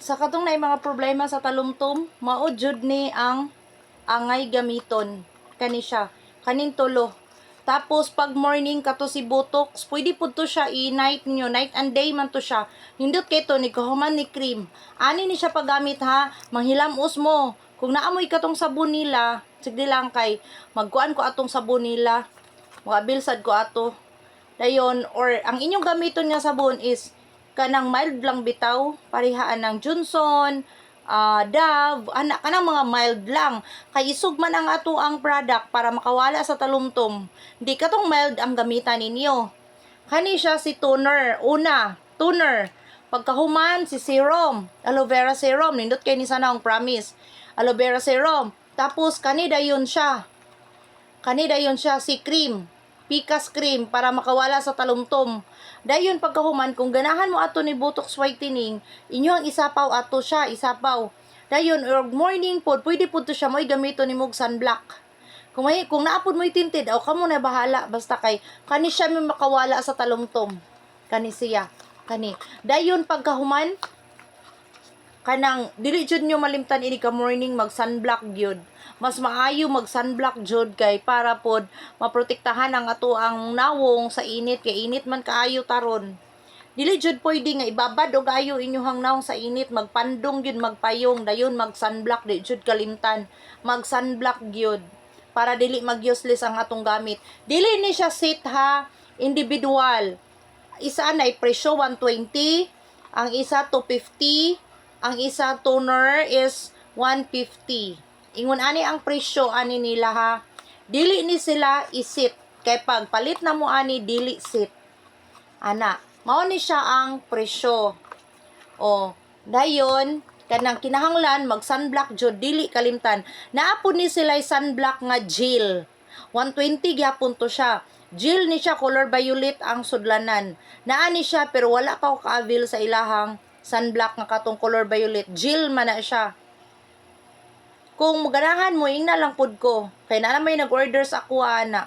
Sa katong na mga problema sa talumtom, mao jud ni ang angay gamiton. Kani siya, kaning tulo. Tapos pag morning kato si Botox, pwede pud to siya i-night nyo, night and day man to siya. Hindot kay to ni kahuman ni cream. Ani ni siya paggamit ha, manghilamos mo. Kung naamoy katong sabon nila, sigdi lang kay magkuan ko atong sabon nila. Magabilsad ko ato. Dayon, or ang inyong gamiton nga sabon is kanang mild lang bitaw, parihaan ng Johnson, Dove, anak kanang mga mild lang. Kay isug man ang ato ang product para makawala sa talumtom. Di katong mild ang gamitan ninyo. Kani siya si toner. Una, toner. Pagkahuman si serum, aloe vera serum, nindot kay ni sana ang promise. Aloe vera serum. Tapos kani dayon siya. Kani dayon siya si cream. Picas cream para makawala sa talumtom. Dayon pagkahuman kung ganahan mo ato ni Botox whitening, inyo ang isapaw ato siya, isapaw. Dayon or morning pod, pwede pod to siya mo'y gamito ni mog sunblock. Kung naapod mo'y tinted, aw kamo na bahala basta kay kani siya may makawala sa talumtom. Kani siya, kani. Dayon pagkahuman kanang dili jud nyo malimtan ini ka morning mag sunblock gyud. Mas maayo mag sunblock jud kay para pod maprotektahan ang ato ang nawong sa init kay init man kaayo taron. Dili jud pwede nga ibabad og ayo inyong nawong sa init, magpandong gyud magpayong dayon mag sunblock di jud kalimtan. Mag sunblock gyud para dili mag useless ang atong gamit. Dili ni siya set ha, individual. Isa na presyo 120, ang isa 250. Ang isa toner is 150. Ingon ani ang presyo ani nila ha. Dili ni sila isit. Kay pag palit na mo ani dili sit. Ana, mao ni siya ang presyo. O, dayon kanang kinahanglan mag sunblock jud dili kalimtan. Naapod ni sila sunblock nga gel. 120 gyapon to siya. Gel ni siya color violet ang sudlanan. Naa ni siya pero wala pa ko ka-avail sa ilahang sunblock nga katong color violet. Gel man na siya. Kung maganahan mo, ing na lang pod ko. Kaya na may nag-order sa ako, ana.